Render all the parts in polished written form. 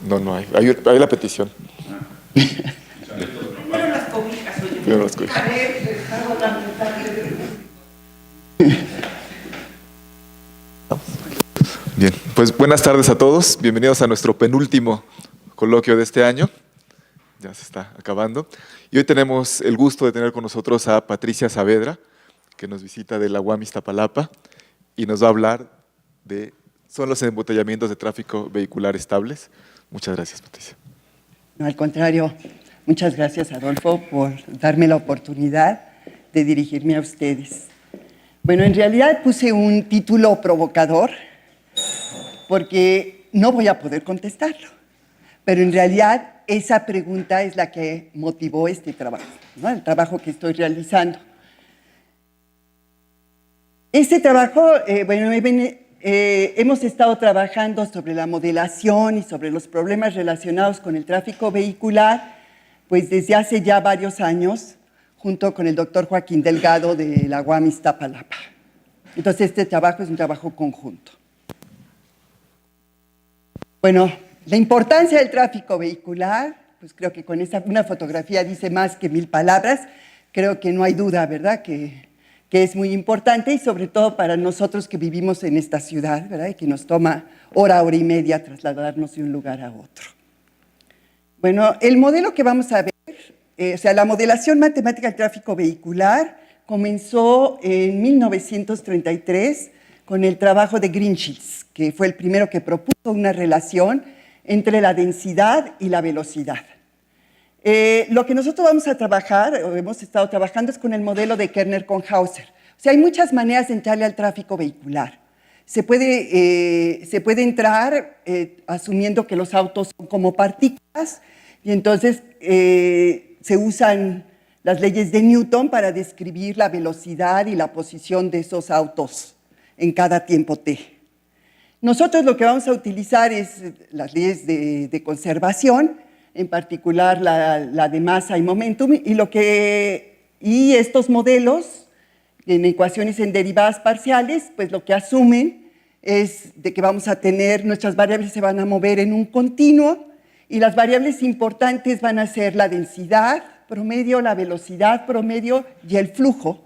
No hay. Hay la petición. Primero las cobijas, oye. Primero las cobijas. A ver, estamos Bien, pues buenas tardes a todos. Bienvenidos a nuestro penúltimo coloquio de este año. Ya se está acabando. Y hoy tenemos el gusto de tener con nosotros a Patricia Saavedra, que nos visita de la UAM Iztapalapa y nos va a hablar de son los embotellamientos de tráfico vehicular estables. Muchas gracias, Patricia. No, al contrario, muchas gracias, Adolfo, por darme la oportunidad de dirigirme a ustedes. Bueno, en realidad puse un título provocador porque no voy a poder contestarlo, pero en realidad esa pregunta es la que motivó este trabajo, ¿no? El trabajo que estoy realizando. Este trabajo, hemos estado trabajando sobre la modelación y sobre los problemas relacionados con el tráfico vehicular, pues desde hace ya varios años, junto con el doctor Joaquín Delgado de la UAM Iztapalapa. Entonces, este trabajo es un trabajo conjunto. Bueno, la importancia del tráfico vehicular, pues creo que con una fotografía dice más que 1000 palabras. Creo que no hay duda, ¿verdad?, que es muy importante, y sobre todo para nosotros que vivimos en esta ciudad, ¿verdad?, y que nos toma hora y media trasladarnos de un lugar a otro. Bueno, el modelo que vamos a ver, la modelación matemática del tráfico vehicular comenzó en 1933 con el trabajo de Greenschitz, que fue el primero que propuso una relación entre la densidad y la velocidad. Lo que nosotros vamos a trabajar, o hemos estado trabajando, es con el modelo de Kerner-Konhauser. O sea, hay muchas maneras de entrarle al tráfico vehicular. Se puede entrar asumiendo que los autos son como partículas, y entonces se usan las leyes de Newton para describir la velocidad y la posición de esos autos en cada tiempo t. Nosotros lo que vamos a utilizar es las leyes de conservación, en particular la de masa y momentum, y estos modelos en ecuaciones en derivadas parciales, pues lo que asumen es de que vamos a tener, nuestras variables se van a mover en un continuo, y las variables importantes van a ser la densidad promedio, la velocidad promedio y el flujo.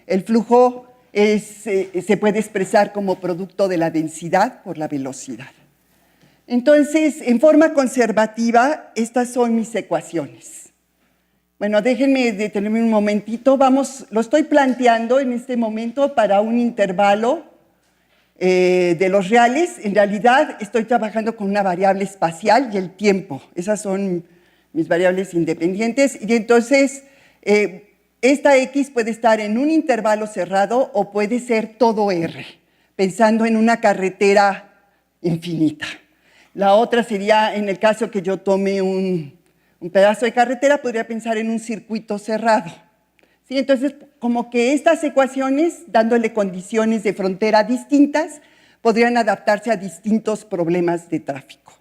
El flujo se puede expresar como producto de la densidad por la velocidad. Entonces, en forma conservativa, estas son mis ecuaciones. Bueno, déjenme detenerme un momentito. Lo estoy planteando en este momento para un intervalo de los reales. En realidad, estoy trabajando con una variable espacial y el tiempo. Esas son mis variables independientes. Y entonces, esta X puede estar en un intervalo cerrado o puede ser todo R, pensando en una carretera infinita. La otra sería, en el caso que yo tome un pedazo de carretera, podría pensar en un circuito cerrado. ¿Sí? Entonces, como que estas ecuaciones, dándole condiciones de frontera distintas, podrían adaptarse a distintos problemas de tráfico.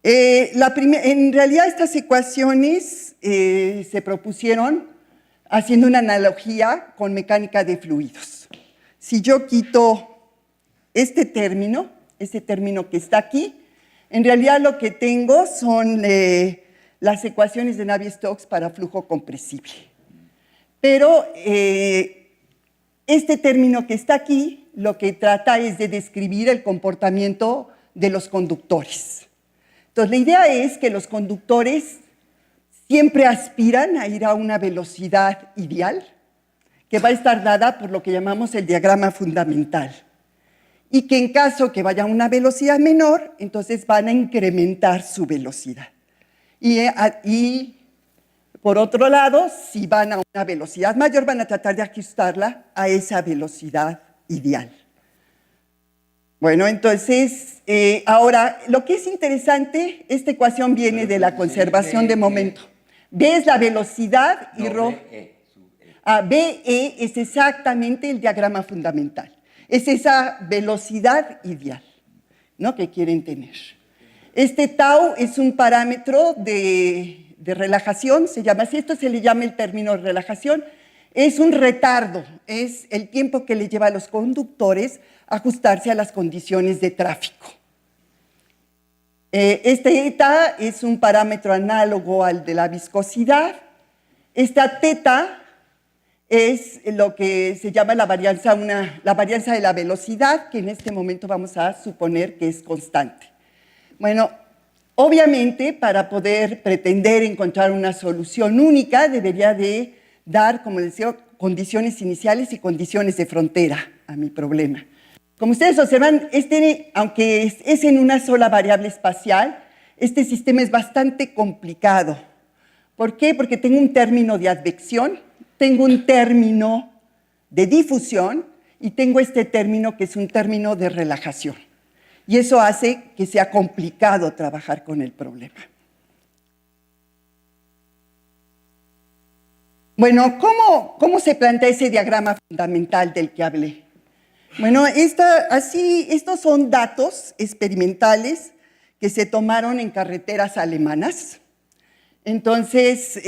En realidad, estas ecuaciones se propusieron haciendo una analogía con mecánica de fluidos. Si yo quito este término que está aquí, en realidad lo que tengo son las ecuaciones de Navier-Stokes para flujo compresible. Pero este término que está aquí, lo que trata es de describir el comportamiento de los conductores. Entonces, la idea es que los conductores siempre aspiran a ir a una velocidad ideal, que va a estar dada por lo que llamamos el diagrama fundamental. Y que en caso que vaya a una velocidad menor, entonces van a incrementar su velocidad. Y por otro lado, si van a una velocidad mayor, van a tratar de ajustarla a esa velocidad ideal. Bueno, entonces, ahora, lo que es interesante, esta ecuación viene de la conservación de momento. B es la velocidad y BE es exactamente el diagrama fundamental. Es esa velocidad ideal, ¿no?, que quieren tener. Este tau es un parámetro de relajación, se llama así, esto se le llama el término de relajación. Es un retardo, es el tiempo que le lleva a los conductores a ajustarse a las condiciones de tráfico. Este eta es un parámetro análogo al de la viscosidad. Esta teta es lo que se llama la varianza de la velocidad, que en este momento vamos a suponer que es constante. Bueno, obviamente, para poder pretender encontrar una solución única, debería de dar, como les decía, condiciones iniciales y condiciones de frontera a mi problema. Como ustedes observan, aunque es en una sola variable espacial, este sistema es bastante complicado. ¿Por qué? Porque tengo un término de advección, tengo un término de difusión y tengo este término que es un término de relajación. Y eso hace que sea complicado trabajar con el problema. Bueno, ¿cómo se plantea ese diagrama fundamental del que hablé? Bueno, estos son datos experimentales que se tomaron en carreteras alemanas. Entonces,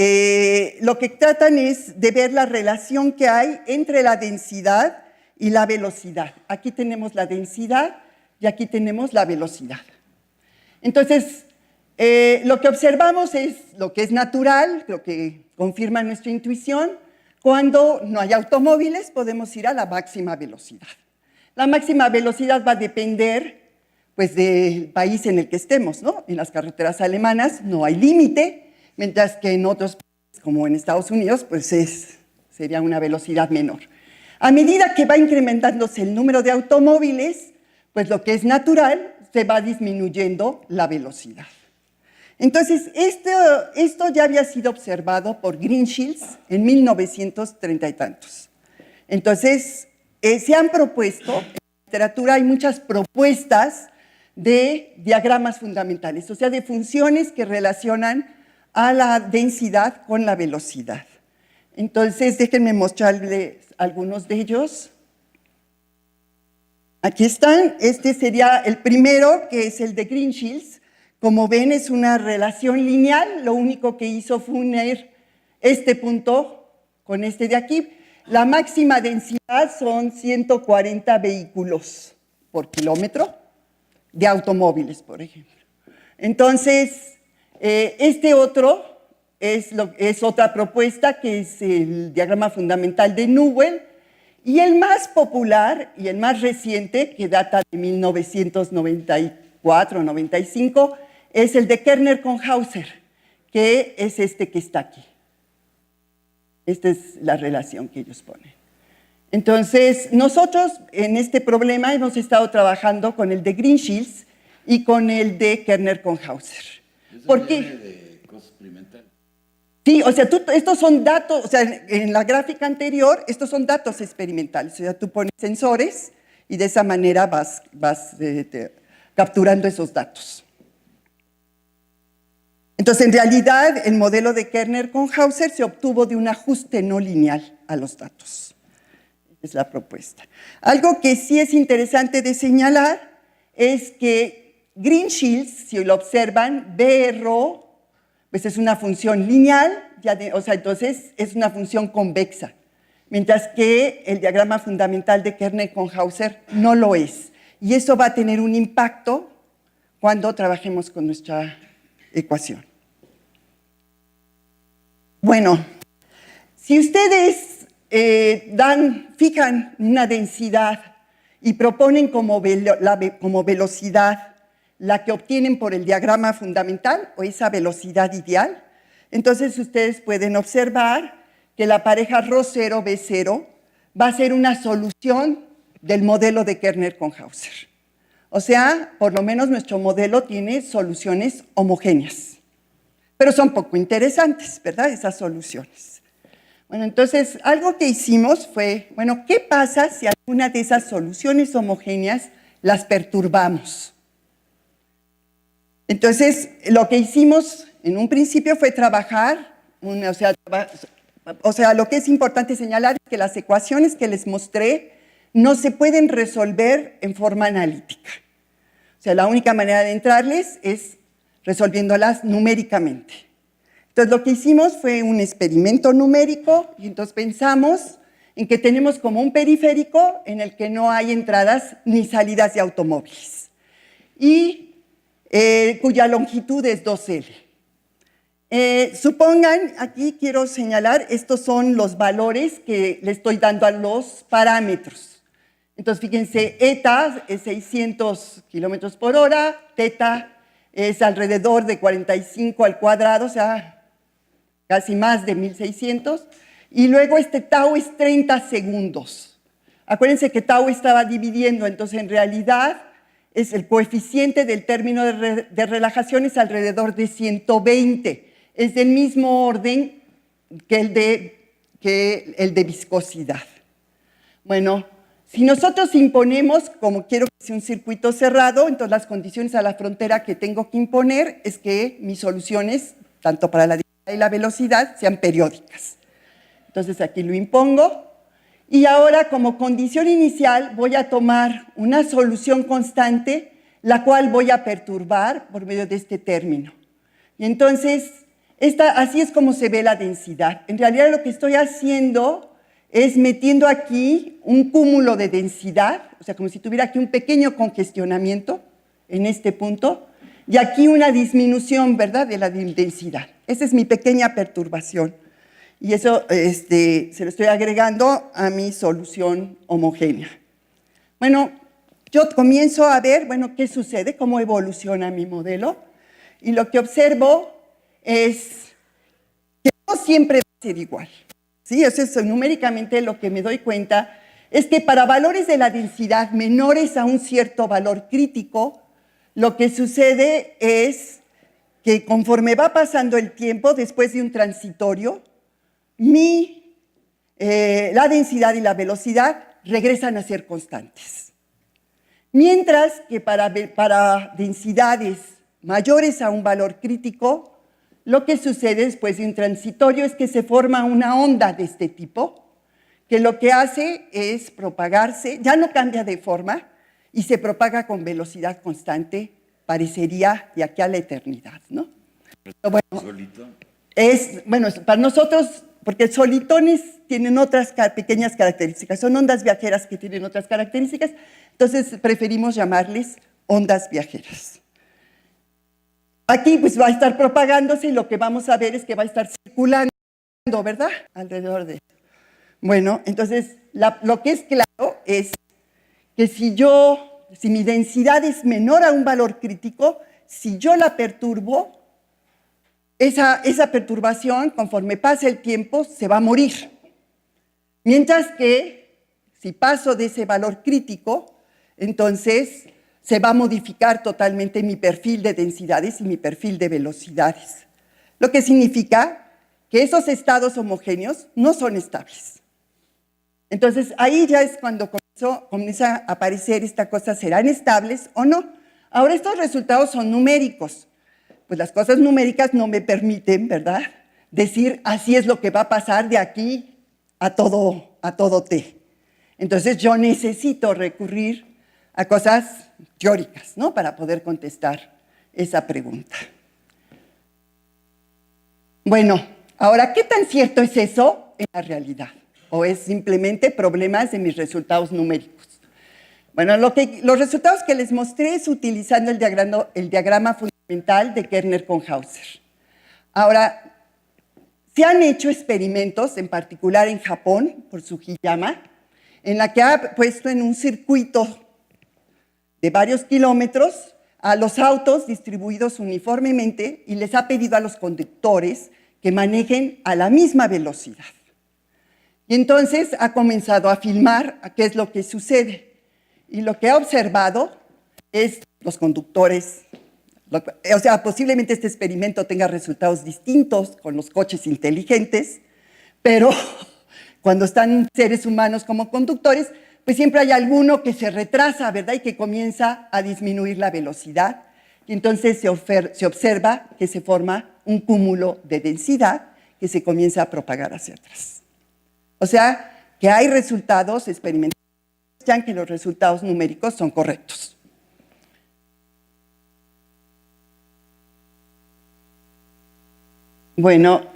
lo que tratan es de ver la relación que hay entre la densidad y la velocidad. Aquí tenemos la densidad y aquí tenemos la velocidad. Entonces, lo que observamos es lo que es natural, lo que confirma nuestra intuición. Cuando no hay automóviles, podemos ir a la máxima velocidad. La máxima velocidad va a depender, pues, del país en el que estemos, ¿no? En las carreteras alemanas no hay límite, mientras que en otros países, como en Estados Unidos, pues sería una velocidad menor. A medida que va incrementándose el número de automóviles, pues lo que es natural, se va disminuyendo la velocidad. Entonces, esto ya había sido observado por Green-Shields en 1930 y tantos. Entonces, se han propuesto, en la literatura hay muchas propuestas de diagramas fundamentales, o sea, de funciones que relacionan a la densidad con la velocidad. Entonces, déjenme mostrarles algunos de ellos. Aquí están. Este sería el primero, que es el de Green-Shields. Como ven, es una relación lineal. Lo único que hizo fue unir este punto con este de aquí. La máxima densidad son 140 vehículos por kilómetro de automóviles, por ejemplo. Entonces, este otro es otra propuesta, que es el diagrama fundamental de Newell, y el más popular y el más reciente, que data de 1994-95, es el de Kerner con Hauser, que es este que está aquí. Esta es la relación que ellos ponen. Entonces, nosotros en este problema hemos estado trabajando con el de Green-Shields y con el de Kerner con Hauser. ¿Por qué? De cosas experimentales. Sí, o sea, estos son datos, o sea, en la gráfica anterior, estos son datos experimentales. O sea, tú pones sensores y de esa manera vas capturando esos datos. Entonces, en realidad, el modelo de Kerner con Hauser se obtuvo de un ajuste no lineal a los datos. Es la propuesta. Algo que sí es interesante de señalar es que Green-Shields, si lo observan, BRO, pues es una función lineal, o sea, entonces es una función convexa, mientras que el diagrama fundamental de Kerner con Hauser no lo es. Y eso va a tener un impacto cuando trabajemos con nuestra ecuación. Bueno, si ustedes fijan una densidad y proponen como velocidad la que obtienen por el diagrama fundamental, o esa velocidad ideal, entonces ustedes pueden observar que la pareja ρ0b0 va a ser una solución del modelo de Kerner con Hauser. O sea, por lo menos nuestro modelo tiene soluciones homogéneas. Pero son poco interesantes, ¿verdad? Esas soluciones. Bueno, entonces, algo que hicimos fue, bueno, ¿qué pasa si alguna de esas soluciones homogéneas las perturbamos? Entonces, lo que hicimos en un principio fue trabajar, lo que es importante señalar es que las ecuaciones que les mostré no se pueden resolver en forma analítica. O sea, la única manera de entrarles es resolviéndolas numéricamente. Entonces, lo que hicimos fue un experimento numérico y entonces pensamos en que tenemos como un periférico en el que no hay entradas ni salidas de automóviles. Y cuya longitud es 2L. Supongan, aquí quiero señalar, estos son los valores que le estoy dando a los parámetros. Entonces, fíjense, eta es 600 kilómetros por hora, teta es alrededor de 45 al cuadrado, o sea, casi más de 1600. Y luego este tau es 30 segundos. Acuérdense que tau estaba dividiendo, entonces en realidad es el coeficiente del término de relajación es alrededor de 120. Es del mismo orden que el de viscosidad. Bueno, si nosotros imponemos, como quiero que sea un circuito cerrado, entonces las condiciones a la frontera que tengo que imponer es que mis soluciones, tanto para la densidad y la velocidad, sean periódicas. Entonces aquí lo impongo. Y ahora, como condición inicial, voy a tomar una solución constante, la cual voy a perturbar por medio de este término. Y entonces, así es como se ve la densidad. En realidad lo que estoy haciendo es metiendo aquí un cúmulo de densidad, o sea, como si tuviera aquí un pequeño congestionamiento en este punto, y aquí una disminución, ¿verdad?, de la densidad. Esa es mi pequeña perturbación. Y eso se lo estoy agregando a mi solución homogénea. Bueno, yo comienzo a ver, bueno, qué sucede, cómo evoluciona mi modelo. Y lo que observo es que no siempre va a ser igual. ¿Sí? Eso numéricamente lo que me doy cuenta es que para valores de la densidad menores a un cierto valor crítico, lo que sucede es que conforme va pasando el tiempo, después de un transitorio, la densidad y la velocidad regresan a ser constantes. Mientras que para densidades mayores a un valor crítico, lo que sucede después de un transitorio es que se forma una onda de este tipo, que lo que hace es propagarse, ya no cambia de forma, y se propaga con velocidad constante, parecería de aquí a la eternidad, ¿no? Bueno, para nosotros, porque solitones tienen otras pequeñas características, son ondas viajeras que tienen otras características, entonces preferimos llamarles ondas viajeras. Aquí pues va a estar propagándose y lo que vamos a ver es que va a estar circulando, ¿verdad?, alrededor de esto. Bueno, entonces lo que es claro es que si mi densidad es menor a un valor crítico, si yo la perturbo, esa perturbación, conforme pase el tiempo, se va a morir. Mientras que, si paso de ese valor crítico, entonces se va a modificar totalmente mi perfil de densidades y mi perfil de velocidades. Lo que significa que esos estados homogéneos no son estables. Entonces, ahí ya es cuando comienza a aparecer esta cosa, ¿serán estables o no? Ahora, estos resultados son numéricos. Pues las cosas numéricas no me permiten, ¿verdad?, decir así es lo que va a pasar de aquí a todo T. Entonces yo necesito recurrir a cosas teóricas, ¿no?, para poder contestar esa pregunta. Bueno, ahora, ¿qué tan cierto es eso en la realidad? ¿O es simplemente problemas de mis resultados numéricos? Bueno, los resultados que les mostré es utilizando el diagrama fundamental de Kerner con Hauser. Ahora, se han hecho experimentos, en particular en Japón, por Sugiyama, en la que ha puesto en un circuito de varios kilómetros a los autos distribuidos uniformemente y les ha pedido a los conductores que manejen a la misma velocidad. Y entonces ha comenzado a filmar qué es lo que sucede. Y lo que ha observado es los conductores, o sea, posiblemente este experimento tenga resultados distintos con los coches inteligentes, pero cuando están seres humanos como conductores, pues siempre hay alguno que se retrasa, ¿verdad?, y que comienza a disminuir la velocidad. Y entonces se observa que se forma un cúmulo de densidad que se comienza a propagar hacia atrás. O sea, que hay resultados experimentales que muestran que los resultados numéricos son correctos. Bueno,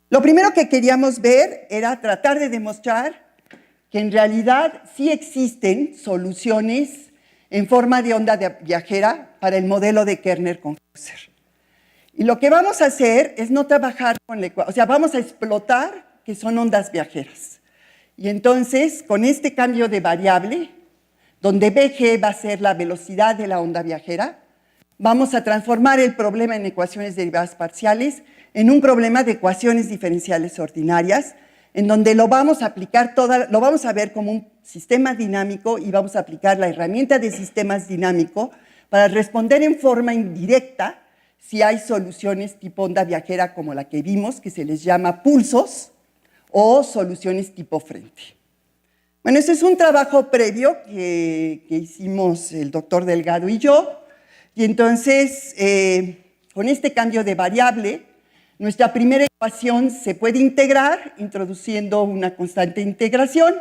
lo primero que queríamos ver era tratar de demostrar que en realidad sí existen soluciones en forma de onda viajera para el modelo de Kerner con Hauser. Y lo que vamos a hacer es no trabajar con la ecuación, o sea, vamos a explotar que son ondas viajeras. Y entonces, con este cambio de variable, donde Bg va a ser la velocidad de la onda viajera, vamos a transformar el problema en ecuaciones derivadas parciales en un problema de ecuaciones diferenciales ordinarias, en donde lo vamos a aplicar lo vamos a ver como un sistema dinámico y vamos a aplicar la herramienta de sistemas dinámico para responder en forma indirecta si hay soluciones tipo onda viajera como la que vimos, que se les llama pulsos, o soluciones tipo frente. Bueno, ese es un trabajo previo que hicimos el doctor Delgado y yo, y entonces, con este cambio de variable, nuestra primera ecuación se puede integrar introduciendo una constante de integración,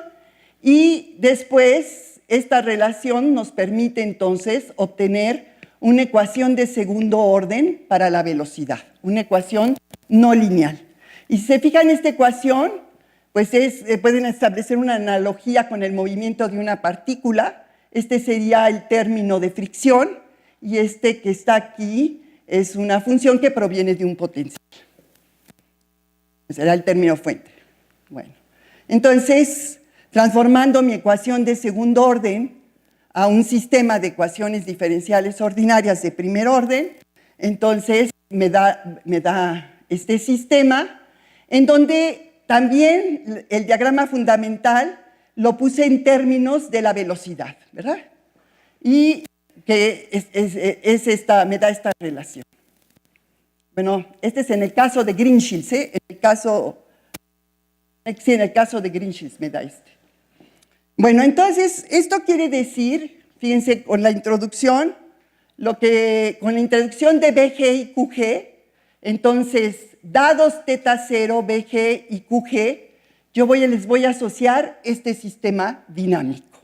y después esta relación nos permite entonces obtener una ecuación de segundo orden para la velocidad, una ecuación no lineal. Y si se fijan en esta ecuación, pues pueden establecer una analogía con el movimiento de una partícula. Este sería el término de fricción y este que está aquí es una función que proviene de un potencial. Será el término fuente. Bueno, entonces, transformando mi ecuación de segundo orden a un sistema de ecuaciones diferenciales ordinarias de primer orden, entonces me da este sistema en donde también el diagrama fundamental lo puse en términos de la velocidad, ¿verdad? Y que me da esta relación. Bueno, este es en el caso de Green-Shields, ¿eh? En el caso de Green-Shields me da este. Bueno, entonces, esto quiere decir, fíjense, con la introducción de BG y QG, entonces, dados θ0, BG y QG, les voy a asociar este sistema dinámico.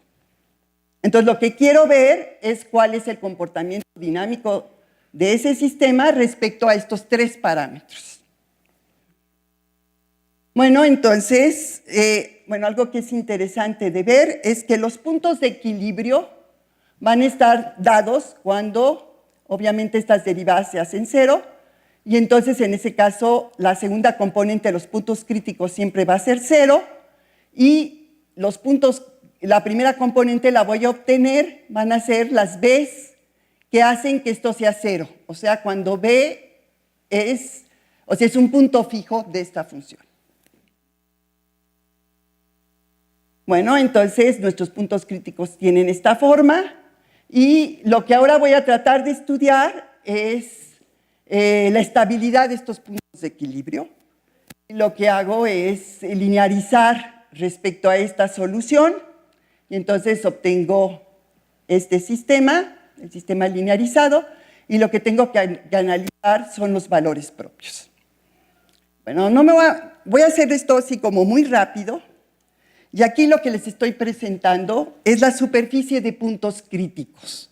Entonces, lo que quiero ver es cuál es el comportamiento dinámico de ese sistema respecto a estos tres parámetros. Bueno, entonces, algo que es interesante de ver es que los puntos de equilibrio van a estar dados cuando, obviamente, estas derivadas se hacen cero, y entonces, en ese caso, la segunda componente de los puntos críticos siempre va a ser cero, y la primera componente la voy a obtener, van a ser las B's que hacen que esto sea cero, o sea, cuando B es un punto fijo de esta función. Bueno, entonces nuestros puntos críticos tienen esta forma y lo que ahora voy a tratar de estudiar es la estabilidad de estos puntos de equilibrio. Lo que hago es linearizar respecto a esta solución y entonces obtengo este sistema, el sistema linearizado, y lo que tengo que analizar son los valores propios. Bueno, voy a hacer esto así como muy rápido. Y aquí lo que les estoy presentando es la superficie de puntos críticos.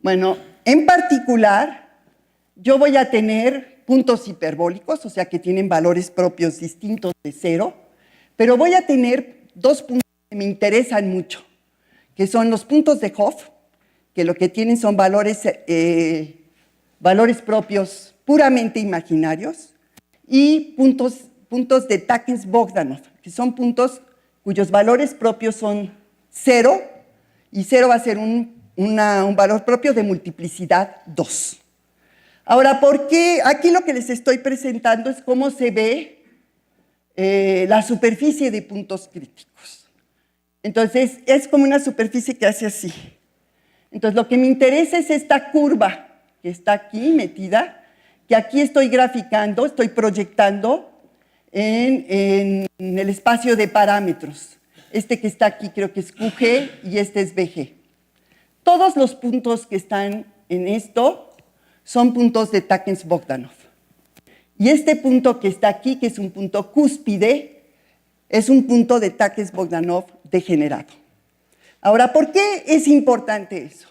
Bueno, en particular, yo voy a tener puntos hiperbólicos, o sea que tienen valores propios distintos de cero, pero voy a tener dos puntos que me interesan mucho, que son los puntos de Hopf, que lo que tienen son valores propios puramente imaginarios, y puntos de Takens-Bogdanov, que son puntos cuyos valores propios son cero, y cero va a ser un valor propio de multiplicidad 2. Ahora, ¿por qué? Aquí lo que les estoy presentando es cómo se ve la superficie de puntos críticos. Entonces, es como una superficie que hace así. Entonces, lo que me interesa es esta curva que está aquí metida, que aquí estoy graficando, estoy proyectando en el espacio de parámetros. Este que está aquí creo que es QG y este es BG. Todos los puntos que están en esto son puntos de Takens-Bogdanov. Y este punto que está aquí, que es un punto cúspide, es un punto de Takens-Bogdanov degenerado. Ahora, ¿por qué es importante eso?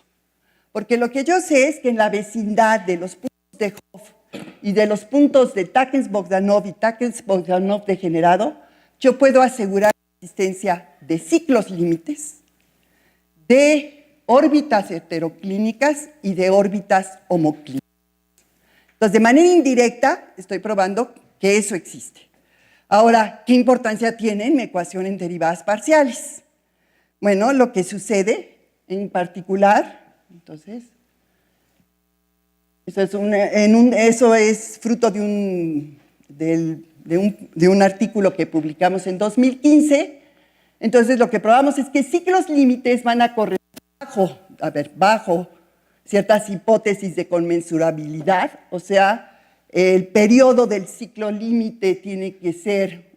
Porque lo que yo sé es que en la vecindad de los puntos de Hopf y de los puntos de Takens-Bogdanov y Takens-Bogdanov degenerado, yo puedo asegurar la existencia de ciclos límites, de órbitas heteroclínicas y de órbitas homoclínicas. Entonces, de manera indirecta, estoy probando que eso existe. Ahora, ¿qué importancia tiene en mi ecuación en derivadas parciales? Bueno, lo que sucede en particular, entonces, eso es fruto de un artículo que publicamos en 2015. Entonces, lo que probamos es que ciclos límites van a correr bajo ciertas hipótesis de conmensurabilidad, o sea, el periodo del ciclo límite tiene que ser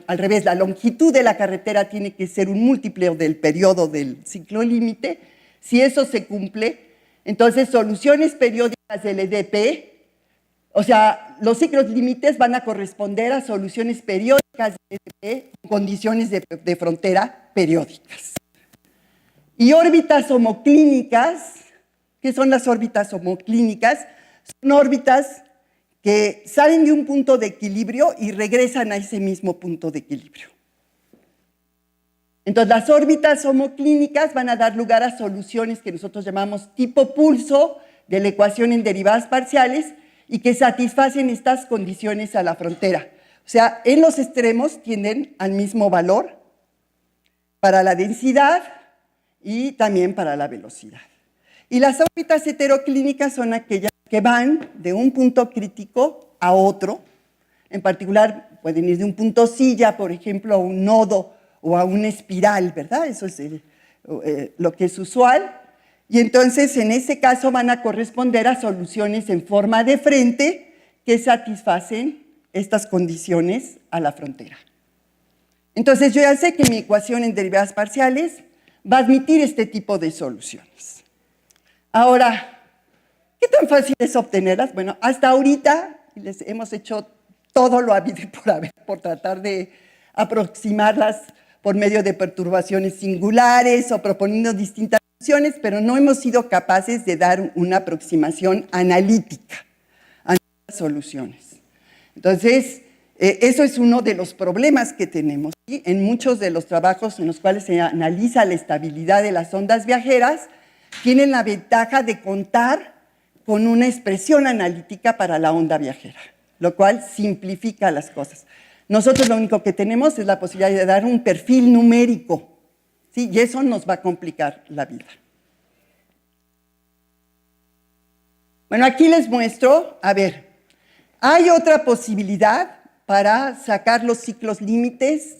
al revés, la longitud de la carretera tiene que ser un múltiplo del periodo del ciclo límite. Si eso se cumple, entonces soluciones periódicas del EDP, o sea, los ciclos límites van a corresponder a soluciones periódicas del EDP con condiciones de frontera periódicas. Y órbitas homoclínicas, ¿qué son las órbitas homoclínicas? Son órbitas que salen de un punto de equilibrio y regresan a ese mismo punto de equilibrio. Entonces, las órbitas homoclínicas van a dar lugar a soluciones que nosotros llamamos tipo pulso de la ecuación en derivadas parciales y que satisfacen estas condiciones a la frontera. O sea, en los extremos tienden al mismo valor para la densidad y también para la velocidad. Y las órbitas heteroclínicas son aquellas que van de un punto crítico a otro. En particular, pueden ir de un punto silla, por ejemplo, a un nodo o a una espiral, ¿verdad? Eso es lo que es usual. Y entonces, en ese caso, van a corresponder a soluciones en forma de frente que satisfacen estas condiciones a la frontera. Entonces, yo ya sé que mi ecuación en derivadas parciales va a admitir este tipo de soluciones. Ahora, ¿qué tan fácil es obtenerlas? Bueno, hasta ahorita les hemos hecho todo lo habido y por haber, por tratar de aproximarlas por medio de perturbaciones singulares o proponiendo distintas soluciones, pero no hemos sido capaces de dar una aproximación analítica a nuestras soluciones. Entonces, eso es uno de los problemas que tenemos. ¿Sí? En muchos de los trabajos en los cuales se analiza la estabilidad de las ondas viajeras, tienen la ventaja de contar con una expresión analítica para la onda viajera, lo cual simplifica las cosas. Nosotros lo único que tenemos es la posibilidad de dar un perfil numérico, ¿sí? Y eso nos va a complicar la vida. Bueno, aquí les muestro, a ver, hay otra posibilidad para sacar los ciclos límites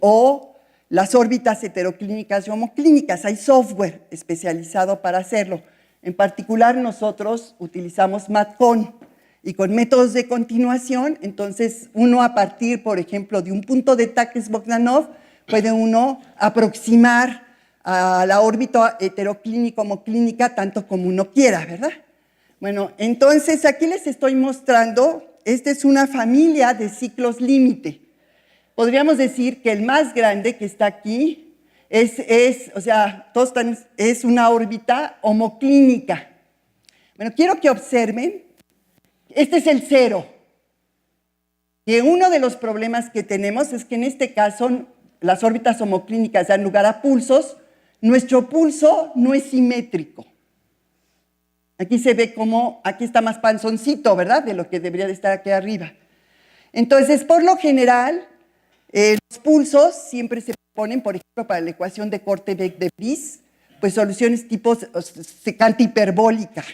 o las órbitas heteroclínicas y homoclínicas. Hay software especializado para hacerlo. En particular, nosotros utilizamos MATCON y con métodos de continuación, entonces uno a partir, por ejemplo, de un punto de Takes-Bogdanov, puede uno aproximar a la órbita heteroclínico-homoclínica tanto como uno quiera, ¿verdad? Bueno, entonces aquí les estoy mostrando, esta es una familia de ciclos límite. Podríamos decir que el más grande que está aquí es una órbita homoclínica. Bueno, quiero que observen, este es el cero. Que uno de los problemas que tenemos es que en este caso las órbitas homoclínicas dan lugar a pulsos. Nuestro pulso no es simétrico. Aquí se ve como, aquí está más panzoncito, ¿verdad? De lo que debería de estar aquí arriba. Entonces, por lo general, los pulsos siempre se ponen, por ejemplo, para la ecuación de Korteweg de Vries, pues soluciones tipo secante hiperbólica.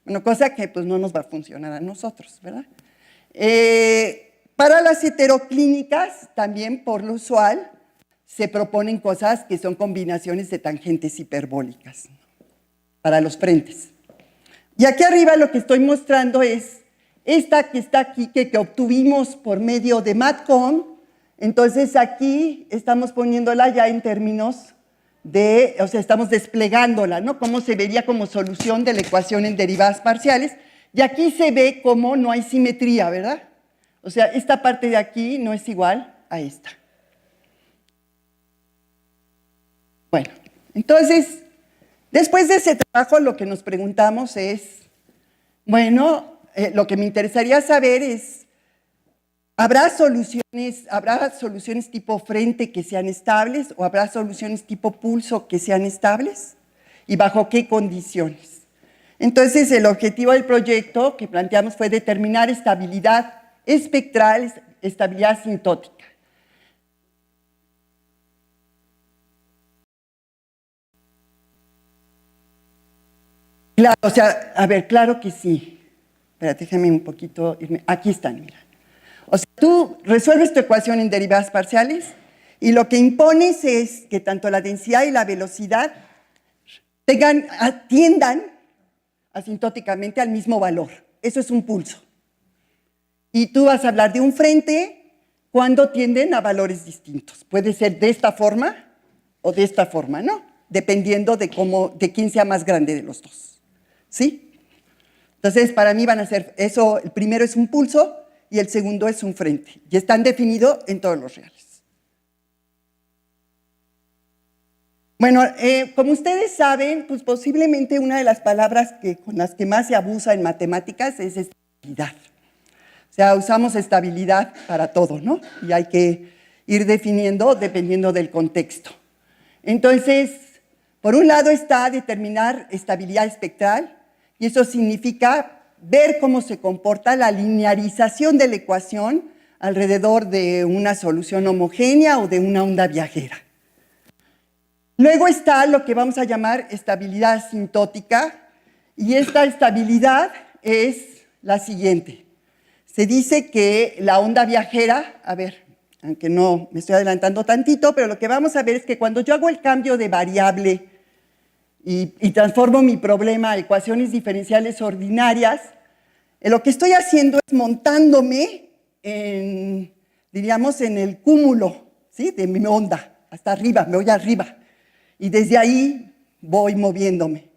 Una cosa que pues no nos va a funcionar a nosotros, ¿verdad? Para las heteroclínicas, también por lo usual, se proponen cosas que son combinaciones de tangentes hiperbólicas para los frentes. Y aquí arriba lo que estoy mostrando es esta que está aquí, que obtuvimos por medio de MATCON. Entonces aquí estamos poniéndola ya en términos de, o sea, estamos desplegándola, ¿no? Cómo se vería como solución de la ecuación en derivadas parciales. Y aquí se ve cómo no hay simetría, ¿verdad? O sea, esta parte de aquí no es igual a esta. Bueno, entonces, después de ese trabajo lo que nos preguntamos es, bueno, lo que me interesaría saber es, ¿habrá soluciones tipo frente que sean estables o habrá soluciones tipo pulso que sean estables? y bajo qué condiciones. Entonces, el objetivo del proyecto que planteamos fue determinar estabilidad espectral, estabilidad asintótica. Claro, o sea, a ver, claro que sí. Espérate, déjame un poquito irme. Aquí están, mira. O sea, tú resuelves tu ecuación en derivadas parciales y lo que impones es que tanto la densidad y la velocidad tiendan asintóticamente al mismo valor. Eso es un pulso. Y tú vas a hablar de un frente cuando tienden a valores distintos. Puede ser de esta forma o de esta forma, ¿no? Dependiendo de quién sea más grande de los dos. ¿Sí? Entonces, para mí van a ser eso, el primero es un pulso y el segundo es un frente. Y están definidos en todos los reales. Bueno, como ustedes saben, pues posiblemente una de las palabras con las que más se abusa en matemáticas es estabilidad. O sea, usamos estabilidad para todo, ¿no? Y hay que ir definiendo dependiendo del contexto. Entonces, por un lado está determinar estabilidad espectral, y eso significa ver cómo se comporta la linearización de la ecuación alrededor de una solución homogénea o de una onda viajera. Luego está lo que vamos a llamar estabilidad asintótica, y esta estabilidad es la siguiente. Se dice que la onda viajera, a ver, aunque no me estoy adelantando tantito, pero lo que vamos a ver es que cuando yo hago el cambio de variable y transformo mi problema a ecuaciones diferenciales ordinarias, lo que estoy haciendo es montándome diríamos, en el cúmulo, ¿sí?, de mi onda, hasta arriba, me voy arriba, y desde ahí voy moviéndome.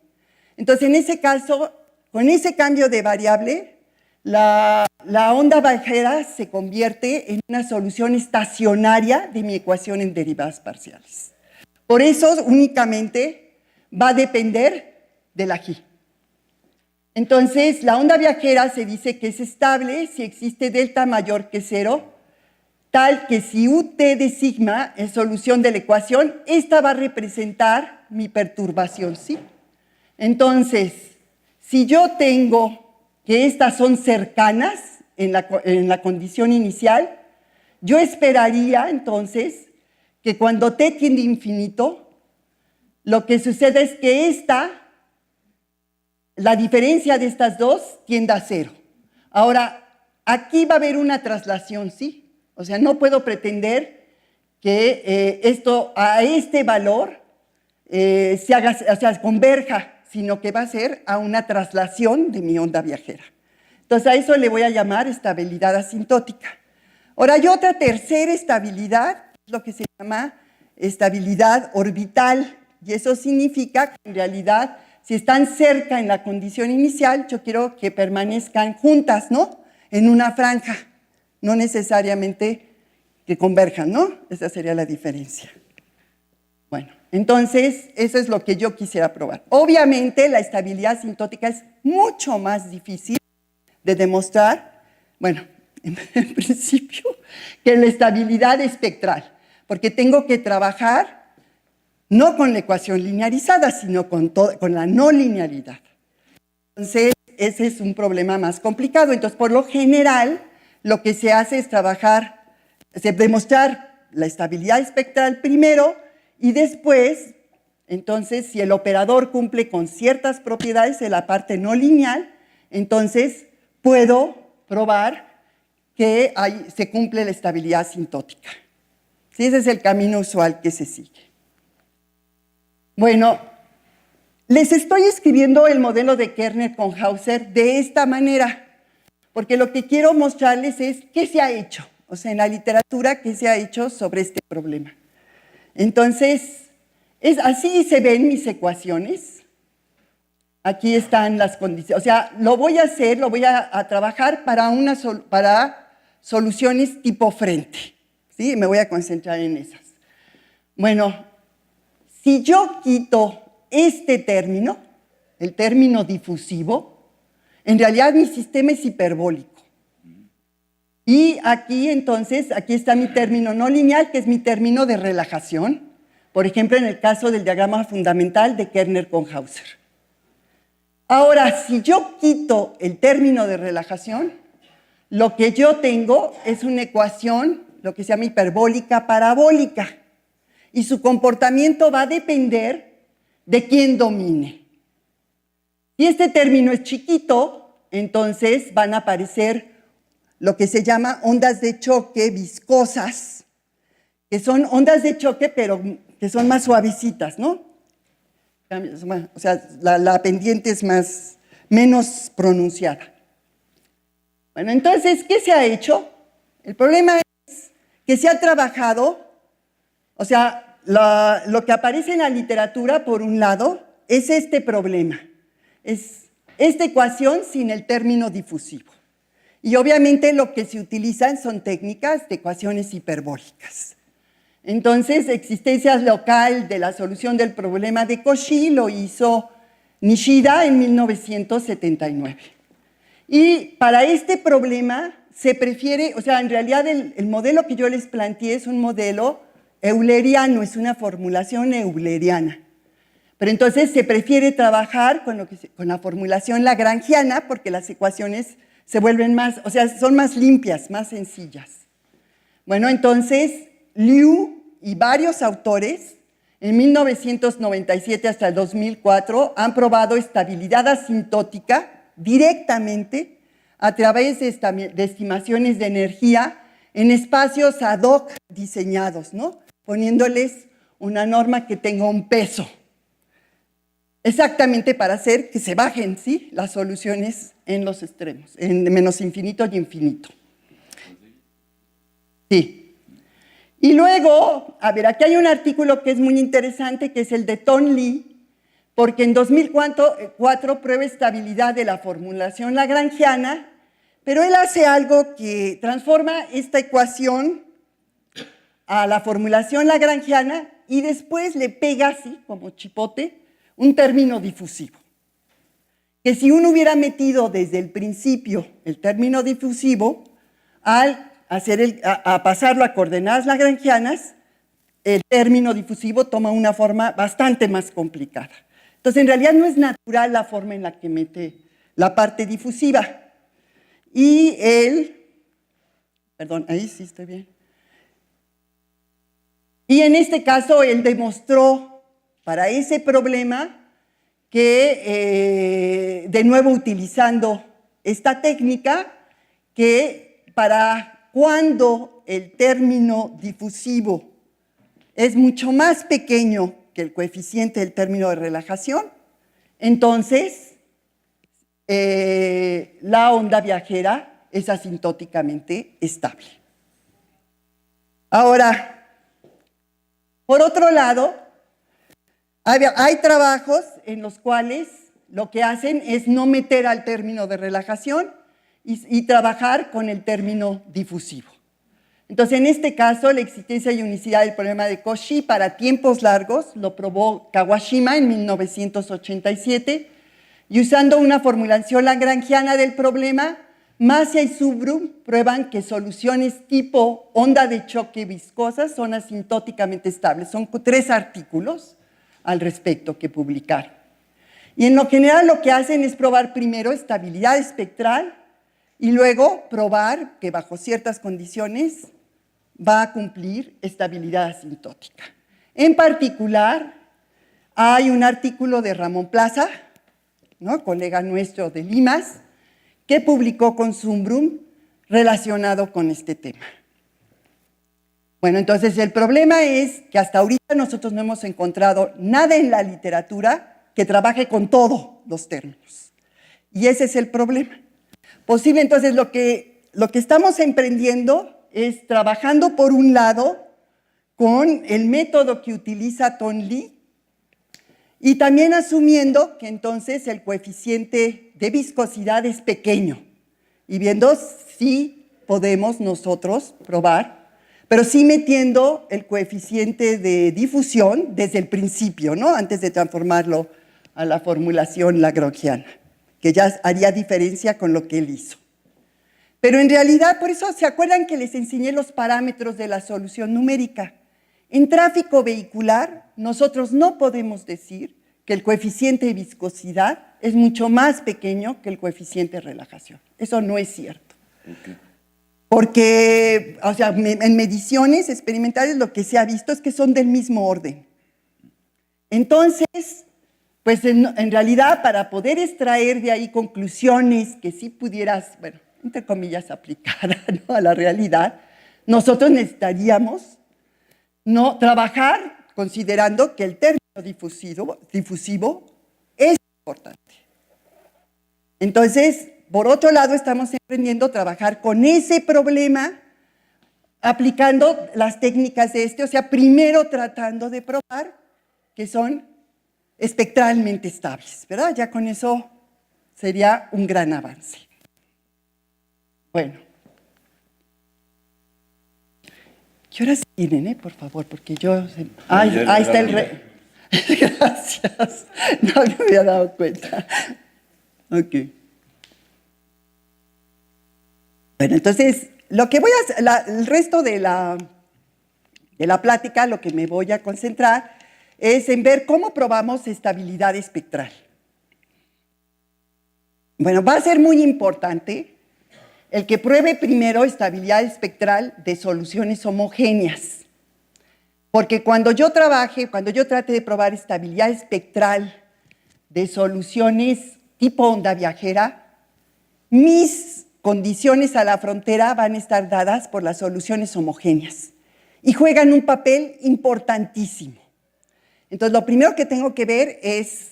Entonces, en ese caso, con ese cambio de variable, la onda viajera se convierte en una solución estacionaria de mi ecuación en derivadas parciales. Por eso, únicamente va a depender de la G. Entonces, la onda viajera se dice que es estable si existe delta mayor que 0, tal que si UT de sigma es solución de la ecuación, esta va a representar mi perturbación, ¿sí? Entonces, si yo tengo que estas son cercanas en la condición inicial, yo esperaría entonces que cuando t tiende a infinito, lo que sucede es que la diferencia de estas dos tiende a 0. Ahora, aquí va a haber una traslación, ¿sí? O sea, no puedo pretender que esto a este valor converja, sino que va a ser a una traslación de mi onda viajera. Entonces, a eso le voy a llamar estabilidad asintótica. Ahora, hay otra tercera estabilidad, lo que se llama estabilidad orbital. Y eso significa que en realidad, si están cerca en la condición inicial, yo quiero que permanezcan juntas, ¿no? En una franja, no necesariamente que converjan, ¿no? Esa sería la diferencia. Bueno, entonces, eso es lo que yo quisiera probar. Obviamente, la estabilidad asintótica es mucho más difícil de demostrar, bueno, en principio, que la estabilidad espectral, porque tengo que trabajar no con la ecuación linearizada, sino con la no linealidad. Entonces, ese es un problema más complicado. Entonces, por lo general, lo que se hace es demostrar la estabilidad espectral primero y después, entonces, si el operador cumple con ciertas propiedades de la parte no lineal, entonces puedo probar que se cumple la estabilidad asintótica. ¿Sí? Ese es el camino usual que se sigue. Bueno, les estoy escribiendo el modelo de Kerner con Hauser de esta manera, porque lo que quiero mostrarles es qué se ha hecho, o sea, en la literatura, qué se ha hecho sobre este problema. Entonces, así se ven mis ecuaciones. Aquí están las condiciones. O sea, lo voy a trabajar para soluciones tipo frente. ¿Sí? Me voy a concentrar en esas. Bueno, si yo quito este término, el término difusivo, en realidad mi sistema es hiperbólico. Y aquí entonces, aquí está mi término no lineal, que es mi término de relajación, Por ejemplo, en el caso del diagrama fundamental de Kerner-Konhauser. Ahora, si yo quito el término de relajación, lo que yo tengo es una ecuación, lo que se llama hiperbólica parabólica, y su comportamiento va a depender de quién domine. Si este término es chiquito, entonces van a aparecer lo que se llama ondas de choque viscosas, que son ondas de choque, pero que son más suavecitas, ¿no? O sea, la pendiente es menos pronunciada. Bueno, entonces, ¿qué se ha hecho? El problema es que se ha trabajado, o sea, lo que aparece en la literatura, por un lado, es este problema. Es esta ecuación sin el término difusivo. Y obviamente lo que se utilizan son técnicas de ecuaciones hiperbólicas. Entonces, existencia local de la solución del problema de Cauchy lo hizo Nishida en 1979. Y para este problema se prefiere, o sea, en realidad el modelo que yo les planteé es un modelo euleriano, es una formulación euleriana. Pero entonces se prefiere trabajar con la formulación lagrangiana porque las ecuaciones se vuelven más, o sea, son más limpias, más sencillas. Bueno, entonces, Liu y varios autores, en 1997 hasta el 2004, han probado estabilidad asintótica directamente a través de estimaciones de energía en espacios ad hoc diseñados, ¿no? Poniéndoles una norma que tenga un peso. Exactamente para hacer que se bajen, ¿sí?, las soluciones en los extremos, en menos infinito y infinito. Sí. Y luego, a ver, aquí hay un artículo que es muy interesante, que es el de Ton Lee, porque en 2004 prueba estabilidad de la formulación lagrangiana, pero él hace algo que transforma esta ecuación a la formulación lagrangiana y después le pega así, como chipote, un término difusivo. Que si uno hubiera metido desde el principio el término difusivo, al pasarlo a coordenadas lagrangianas, el término difusivo toma una forma bastante más complicada. Entonces, en realidad no es natural la forma en la que mete la parte difusiva. Y él, perdón, ahí sí estoy bien. Y en este caso, él demostró para ese problema que, de nuevo utilizando esta técnica, que para cuando el término difusivo es mucho más pequeño que el coeficiente del término de relajación, entonces la onda viajera es asintóticamente estable. Ahora, por otro lado, hay trabajos en los cuales lo que hacen es no meter al término de relajación y trabajar con el término difusivo. Entonces, en este caso, la existencia y unicidad del problema de Cauchy para tiempos largos lo probó Kawashima en 1987, y usando una formulación lagrangiana del problema, Masia y Subrum prueban que soluciones tipo onda de choque viscosa son asintóticamente estables. Son 3 artículos al respecto que publicaron. Y en lo general lo que hacen es probar primero estabilidad espectral y luego probar que bajo ciertas condiciones va a cumplir estabilidad asintótica. En particular, hay un artículo de Ramón Plaza, ¿no?, colega nuestro de Limas, que publicó con Zumbrum relacionado con este tema. Bueno, entonces el problema es que hasta ahorita nosotros no hemos encontrado nada en la literatura que trabaje con todos los términos. Y ese es el problema. Posible, entonces, lo que estamos emprendiendo es trabajando por un lado con el método que utiliza Ton Lee y también asumiendo que entonces el coeficiente de viscosidad es pequeño y viendo si podemos nosotros probar, pero sí metiendo el coeficiente de difusión desde el principio, ¿no?, antes de transformarlo a la formulación lagrangiana, que ya haría diferencia con lo que él hizo. Pero en realidad, por eso, ¿se acuerdan que les enseñé los parámetros de la solución numérica? En tráfico vehicular, nosotros no podemos decir que el coeficiente de viscosidad es mucho más pequeño que el coeficiente de relajación. Eso no es cierto. Okay. Porque, o sea, en mediciones experimentales lo que se ha visto es que son del mismo orden. Entonces, pues en realidad para poder extraer de ahí conclusiones que sí pudieras, bueno, entre comillas, aplicar, ¿no?, a la realidad, nosotros necesitaríamos trabajar considerando que el término difusivo es importante. Entonces, por otro lado, estamos aprendiendo a trabajar con ese problema, aplicando las técnicas de o sea, primero tratando de probar que son espectralmente estables, ¿verdad? Ya con eso sería un gran avance. Bueno. ¿Qué horas tienen, por favor? Porque yo... ahí está el... Gracias. No me había dado cuenta. Ok. Bueno, entonces, lo que voy a hacer, el resto de la plática, lo que me voy a concentrar es en ver cómo probamos estabilidad espectral. Bueno, va a ser muy importante el que pruebe primero estabilidad espectral de soluciones homogéneas. Porque cuando yo trate de probar estabilidad espectral de soluciones tipo onda viajera, mis condiciones a la frontera van a estar dadas por las soluciones homogéneas y juegan un papel importantísimo. Entonces, lo primero que tengo que ver es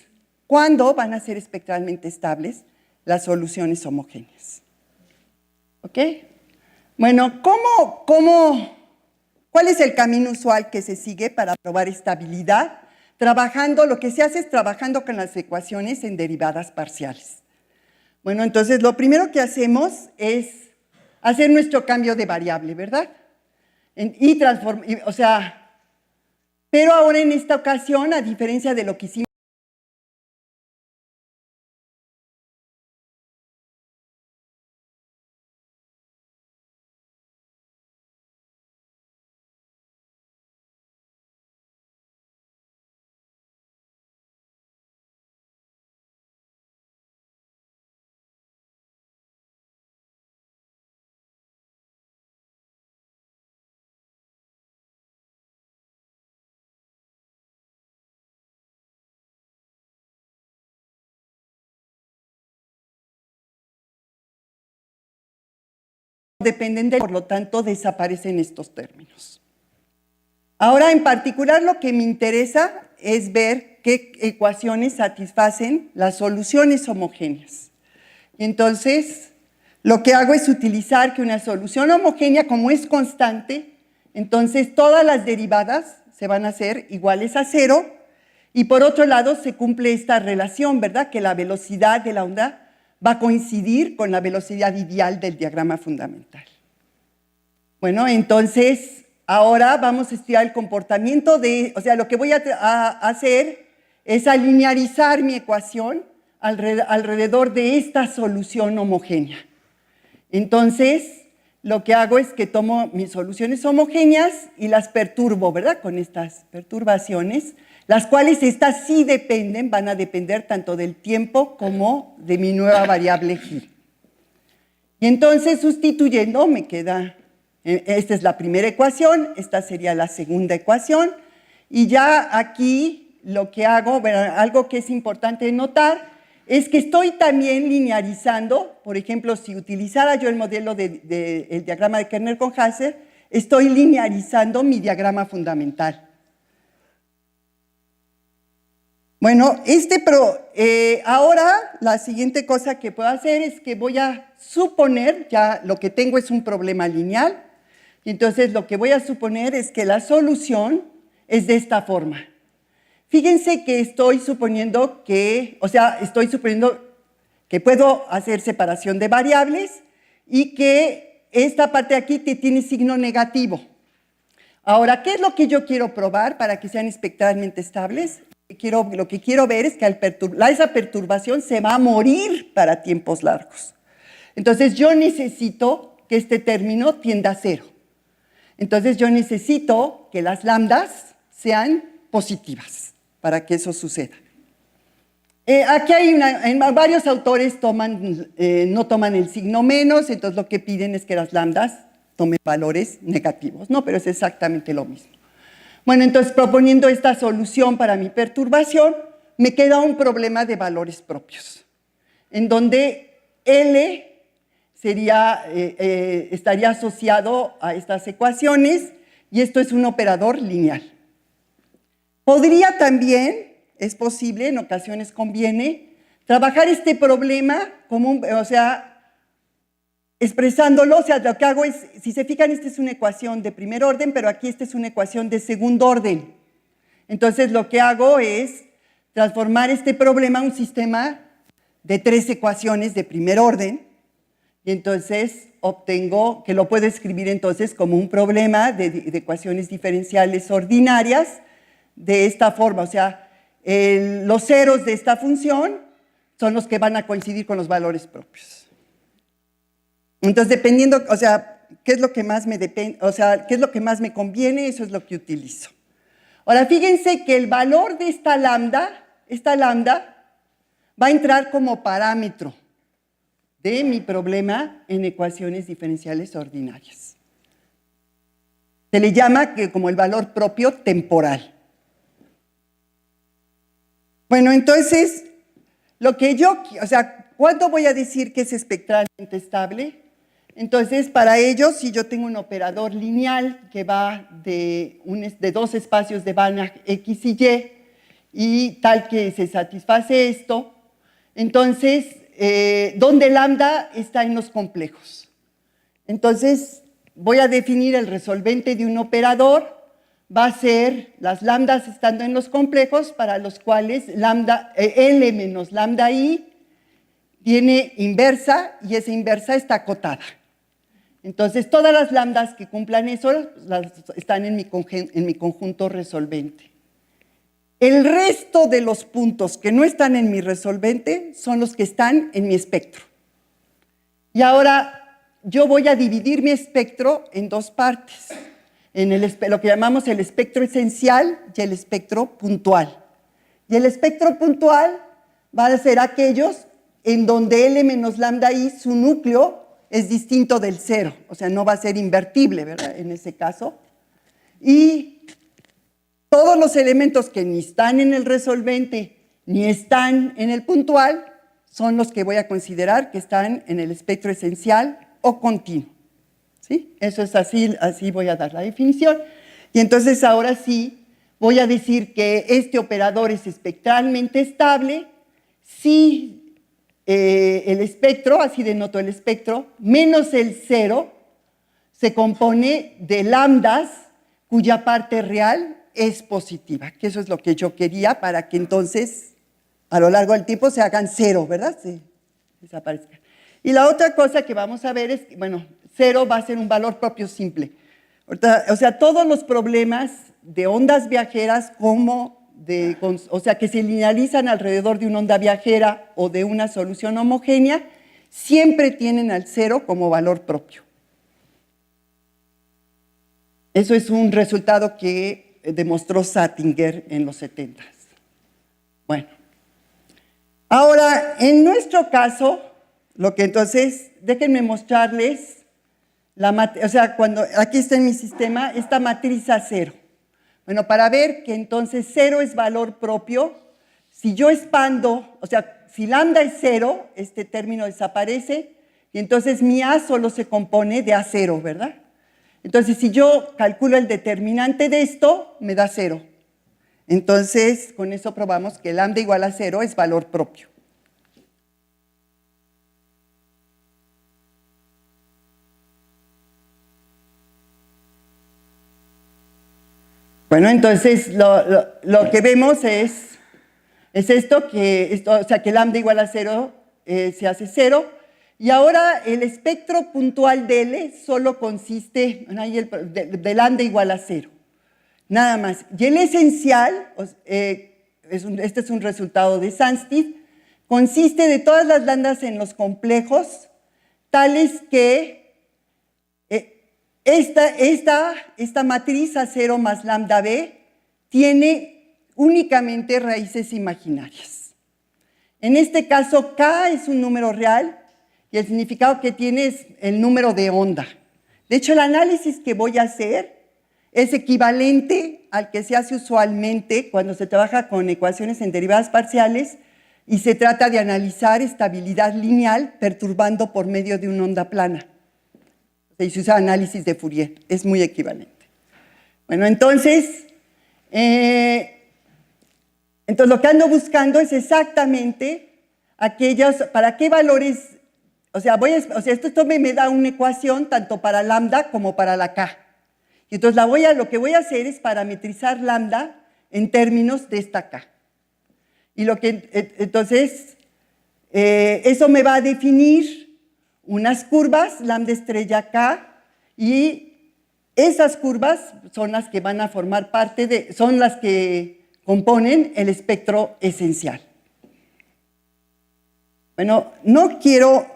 cuándo van a ser espectralmente estables las soluciones homogéneas. ¿Ok? Bueno, ¿cuál es el camino usual que se sigue para probar estabilidad? Lo que se hace es trabajando con las ecuaciones en derivadas parciales. Bueno, entonces lo primero que hacemos es hacer nuestro cambio de variable, ¿verdad? Pero ahora en esta ocasión, a diferencia de lo que hicimos, por lo tanto, desaparecen estos términos. Ahora, en particular, lo que me interesa es ver qué ecuaciones satisfacen las soluciones homogéneas. Y entonces, lo que hago es utilizar que una solución homogénea, como es constante, entonces todas las derivadas se van a hacer iguales a 0, y por otro lado se cumple esta relación, ¿verdad?, que la velocidad de la onda va a coincidir con la velocidad ideal del diagrama fundamental. Bueno, entonces, ahora vamos a estudiar el comportamiento lo que voy a hacer es alinearizar mi ecuación alrededor de esta solución homogénea. Entonces, lo que hago es que tomo mis soluciones homogéneas y las perturbo, ¿verdad?, con estas perturbaciones, las cuales estas sí van a depender tanto del tiempo como de mi nueva variable G. Y entonces, sustituyendo, me queda, esta es la primera ecuación, esta sería la segunda ecuación, y ya aquí lo que hago, bueno, algo que es importante notar, es que estoy también linearizando, por ejemplo, si utilizara yo el modelo el diagrama de Kerner con Hasse, estoy linearizando mi diagrama fundamental. Bueno, ahora la siguiente cosa que puedo hacer es que voy a suponer, ya lo que tengo es un problema lineal, y entonces lo que voy a suponer es que la solución es de esta forma. Fíjense que estoy suponiendo que puedo hacer separación de variables y que esta parte de aquí tiene signo negativo. Ahora, ¿qué es lo que yo quiero probar para que sean espectralmente estables? Lo que quiero ver es que esa perturbación se va a morir para tiempos largos. Entonces, yo necesito que este término tienda a 0. Entonces yo necesito que las lambdas sean positivas para que eso suceda. Aquí hay varios autores no toman el signo menos, entonces lo que piden es que las lambdas tomen valores negativos, ¿no? Pero es exactamente lo mismo. Bueno, entonces proponiendo esta solución para mi perturbación, me queda un problema de valores propios, en donde L estaría asociado a estas ecuaciones y esto es un operador lineal. Podría también, es posible, en ocasiones conviene, trabajar este problema como expresándolo, o sea, lo que hago es, si se fijan, esta es una ecuación de primer orden, pero aquí esta es una ecuación de segundo orden. Entonces, lo que hago es transformar este problema a un sistema de 3 ecuaciones de primer orden, y entonces obtengo, que lo puedo escribir entonces como un problema de ecuaciones diferenciales ordinarias de esta forma, o sea, los ceros de esta función son los que van a coincidir con los valores propios. Entonces, dependiendo, o sea, qué es lo que más me conviene, eso es lo que utilizo. Ahora, fíjense que el valor de esta lambda va a entrar como parámetro de mi problema en ecuaciones diferenciales ordinarias. Se le llama como el valor propio temporal. Bueno, entonces, ¿cuándo voy a decir que es espectralmente estable? Entonces, para ello, si yo tengo un operador lineal que va de 2 espacios de Banach X y Y tal que se satisface esto, entonces, donde lambda está en los complejos. Entonces, voy a definir el resolvente de un operador, va a ser las lambdas estando en los complejos, para los cuales L menos lambda I tiene inversa, y esa inversa está acotada. Entonces, todas las lambdas que cumplan eso están en mi conjunto resolvente. El resto de los puntos que no están en mi resolvente son los que están en mi espectro. Y ahora yo voy a dividir mi espectro en 2 partes, en lo que llamamos el espectro esencial y el espectro puntual. Y el espectro puntual va a ser aquellos en donde L menos lambda I, su núcleo, es distinto del 0, o sea, no va a ser invertible, ¿verdad? En ese caso. Y todos los elementos que ni están en el resolvente ni están en el puntual son los que voy a considerar que están en el espectro esencial o continuo. ¿Sí? Eso es así voy a dar la definición. Y entonces ahora sí voy a decir que este operador es espectralmente estable si el espectro, así denoto el espectro, menos el 0 se compone de lambdas cuya parte real es positiva, que eso es lo que yo quería para que entonces a lo largo del tiempo se hagan 0, ¿verdad? Se desaparezcan. Y la otra cosa que vamos a ver es que, bueno, 0 va a ser un valor propio simple. O sea, todos los problemas de ondas viajeras que se linealizan alrededor de una onda viajera o de una solución homogénea, siempre tienen al 0 como valor propio. Eso es un resultado que demostró Sattinger en los 70. Bueno, ahora, en nuestro caso, déjenme mostrarles, cuando aquí está en mi sistema, esta matriz A0. Bueno, para ver que entonces 0 es valor propio, si yo expando, o sea, si lambda es 0, este término desaparece, y entonces mi A solo se compone de A0, ¿verdad? Entonces, si yo calculo el determinante de esto, me da 0. Entonces, con eso probamos que lambda igual a 0 es valor propio. Bueno, entonces lo que vemos es esto, o sea, que lambda igual a 0 se hace 0. Y ahora el espectro puntual de L solo consiste de lambda igual a 0. Nada más. Y el esencial, este es un resultado de Sunstein, consiste de todas las lambdas en los complejos, tales que Esta matriz A0 más lambda B tiene únicamente raíces imaginarias. En este caso, K es un número real y el significado que tiene es el número de onda. De hecho, el análisis que voy a hacer es equivalente al que se hace usualmente cuando se trabaja con ecuaciones en derivadas parciales y se trata de analizar estabilidad lineal perturbando por medio de una onda plana. Y se usa análisis de Fourier, es muy equivalente. Bueno, entonces lo que ando buscando es exactamente aquellos, para qué valores, esto me da una ecuación tanto para lambda como para la K. Y entonces lo que voy a hacer es parametrizar lambda en términos de esta K. Y entonces, eso me va a definir unas curvas, lambda estrella K, y esas curvas son las que van a formar son las que componen el espectro esencial. Bueno, no quiero...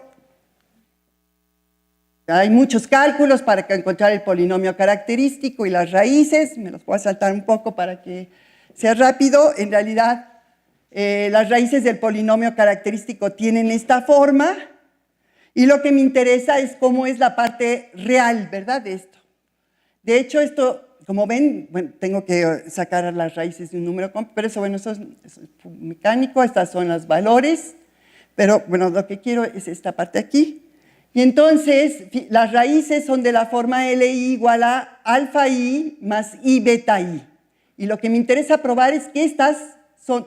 Hay muchos cálculos para encontrar el polinomio característico y las raíces, me los voy a saltar un poco para que sea rápido. En realidad, las raíces del polinomio característico tienen esta forma, y lo que me interesa es cómo es la parte real, ¿verdad?, de esto. De hecho, esto, como ven, bueno, tengo que sacar las raíces de un número, pero eso es mecánico, estas son los valores, pero bueno, lo que quiero es esta parte aquí. Y entonces, las raíces son de la forma Li igual a alfa I más I beta I. Y lo que me interesa probar es que estas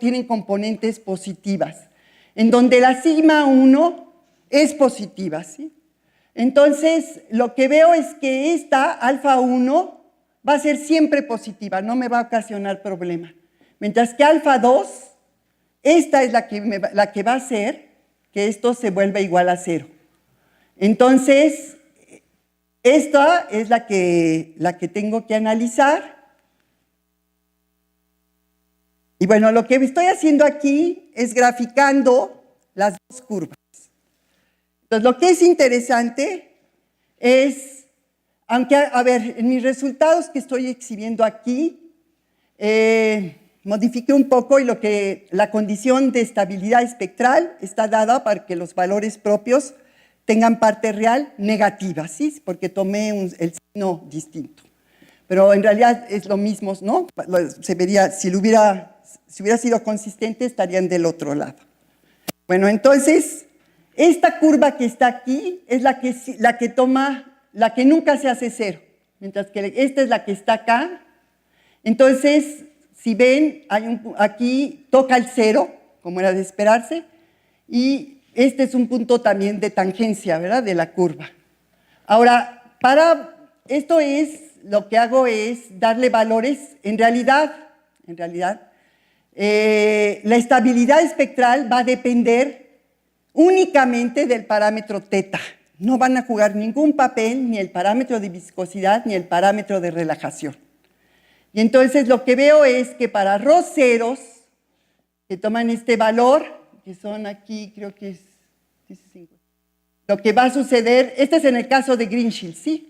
tienen componentes positivas, en donde la sigma 1 es positiva, ¿sí? Entonces, lo que veo es que esta alfa 1 va a ser siempre positiva, no me va a ocasionar problema. Mientras que alfa 2, esta es la que va a hacer que esto se vuelva igual a 0. Entonces, esta es la que tengo que analizar. Y bueno, lo que estoy haciendo aquí es graficando las dos curvas. Entonces, lo que es interesante es, aunque, a ver, en mis resultados que estoy exhibiendo aquí, modifiqué un poco y la condición de estabilidad espectral está dada para que los valores propios tengan parte real negativa, ¿sí? Porque tomé el signo distinto. Pero en realidad es lo mismo, ¿no? Se vería, si hubiera sido consistente, estarían del otro lado. Bueno, entonces, esta curva que está aquí es la que nunca se hace cero, mientras que esta es la que está acá. Entonces, si ven, aquí toca el cero, como era de esperarse, y este es un punto también de tangencia, ¿verdad?, de la curva. Ahora, lo que hago es darle valores, en realidad, la estabilidad espectral va a depender únicamente del parámetro teta. No van a jugar ningún papel ni el parámetro de viscosidad ni el parámetro de relajación. Y entonces lo que veo es que para ρ ceros, que toman este valor, que son aquí, creo que es 15, lo que va a suceder, este es en el caso de Green-Shield, ¿sí?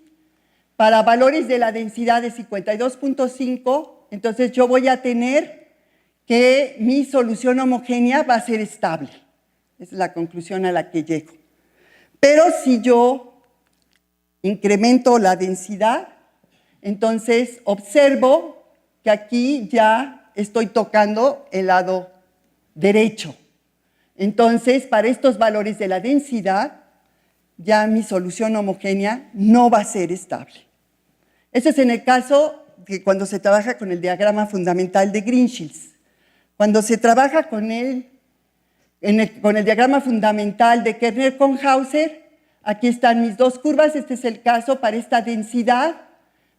Para valores de la densidad de 52.5, entonces yo voy a tener que mi solución homogénea va a ser estable. Esa es la conclusión a la que llego. Pero si yo incremento la densidad, entonces observo que aquí ya estoy tocando el lado derecho. Entonces, para estos valores de la densidad, ya mi solución homogénea no va a ser estable. Eso es en el caso de cuando se trabaja con el diagrama fundamental de Green-Shields. Cuando se trabaja con el diagrama fundamental de Kerner-Konhauser, aquí están mis dos curvas, este es el caso para esta densidad,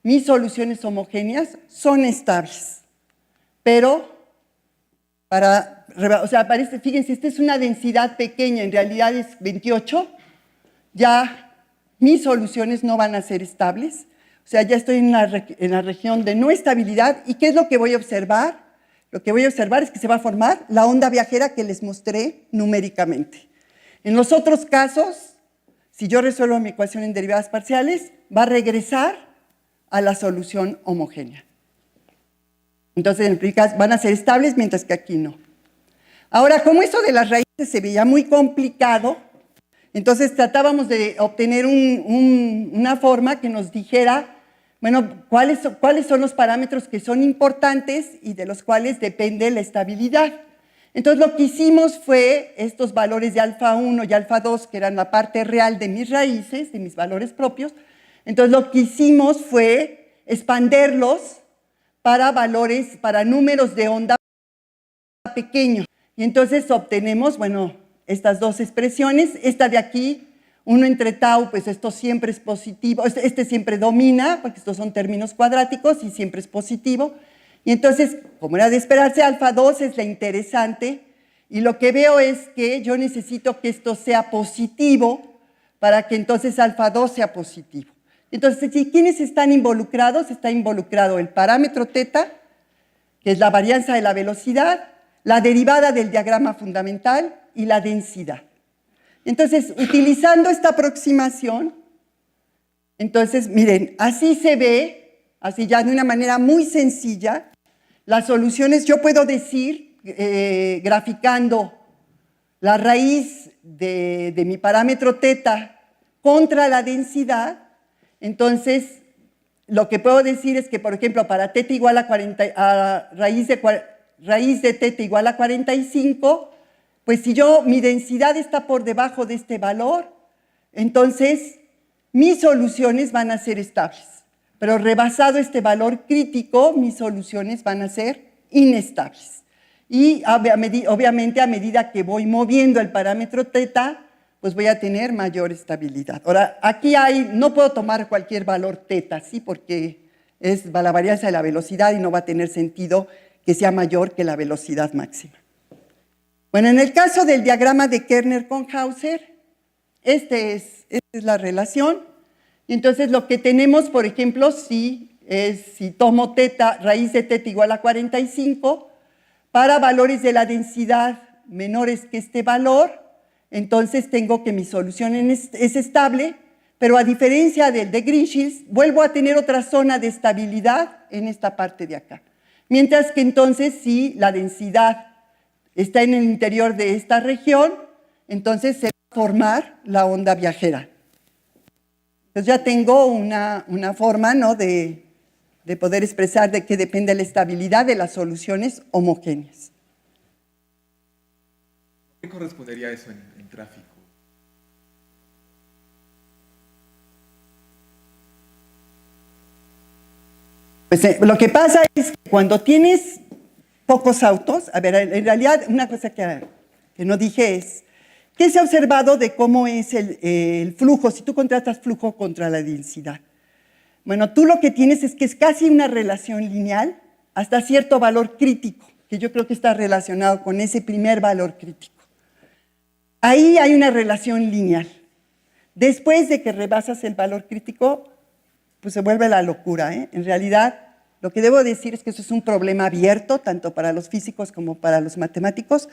mis soluciones homogéneas son estables. Pero, fíjense, esta es una densidad pequeña, en realidad es 28, ya mis soluciones no van a ser estables, o sea, ya estoy en la región de no estabilidad. ¿Y qué es lo que voy a observar? Lo que voy a observar es que se va a formar la onda viajera que les mostré numéricamente. En los otros casos, si yo resuelvo mi ecuación en derivadas parciales, va a regresar a la solución homogénea. Entonces, en el primer caso van a ser estables, mientras que aquí no. Ahora, como eso de las raíces se veía muy complicado, entonces tratábamos de obtener una forma que nos dijera, bueno, cuáles son los parámetros que son importantes y de los cuales depende la estabilidad. Entonces, lo que hicimos fue estos valores de alfa 1 y alfa 2, que eran la parte real de mis raíces, de mis valores propios. Entonces, lo que hicimos fue expanderlos para valores, para números de onda pequeños. Y entonces obtenemos, bueno, estas dos expresiones. Esta de aquí, 1 entre tau, pues esto siempre es positivo, este siempre domina, porque estos son términos cuadráticos y siempre es positivo. Y entonces, como era de esperarse, alfa 2 es la interesante, y lo que veo es que yo necesito que esto sea positivo para que entonces alfa 2 sea positivo. Entonces, ¿quiénes están involucrados? Está involucrado el parámetro teta, que es la varianza de la velocidad, la derivada del diagrama fundamental y la densidad. Entonces, utilizando esta aproximación, entonces, miren, así se ve, así ya de una manera muy sencilla, las soluciones. Yo puedo decir, graficando la raíz de mi parámetro teta contra la densidad, entonces, lo que puedo decir es que, por ejemplo, para teta igual a raíz de teta igual a 45, pues si mi densidad está por debajo de este valor, entonces mis soluciones van a ser estables. Pero rebasado este valor crítico, mis soluciones van a ser inestables. Y obviamente a medida que voy moviendo el parámetro teta, pues voy a tener mayor estabilidad. Ahora, aquí no puedo tomar cualquier valor teta, ¿sí? Porque es la varianza de la velocidad y no va a tener sentido que sea mayor que la velocidad máxima. Bueno, en el caso del diagrama de Kerner con Hauser, esta es la relación. Y entonces lo que tenemos, por ejemplo, si tomo teta, raíz de teta igual a 45, para valores de la densidad menores que este valor, entonces tengo que mi solución es estable, pero a diferencia del de Green-Shields, vuelvo a tener otra zona de estabilidad en esta parte de acá. Mientras que entonces, si la densidad está en el interior de esta región, entonces se va a formar la onda viajera. Entonces ya tengo una forma, ¿no?, de poder expresar de qué depende la estabilidad de las soluciones homogéneas. ¿Qué correspondería a eso en tráfico? Pues lo que pasa es que cuando tienes pocos autos, a ver, en realidad una cosa que no dije es, ¿qué se ha observado de cómo es el flujo, si tú contrastas flujo contra la densidad? Bueno, tú lo que tienes es que es casi una relación lineal hasta cierto valor crítico, que yo creo que está relacionado con ese primer valor crítico. Ahí hay una relación lineal. Después de que rebasas el valor crítico, pues se vuelve la locura, ¿eh? En realidad, lo que debo decir es que eso es un problema abierto, tanto para los físicos como para los matemáticos.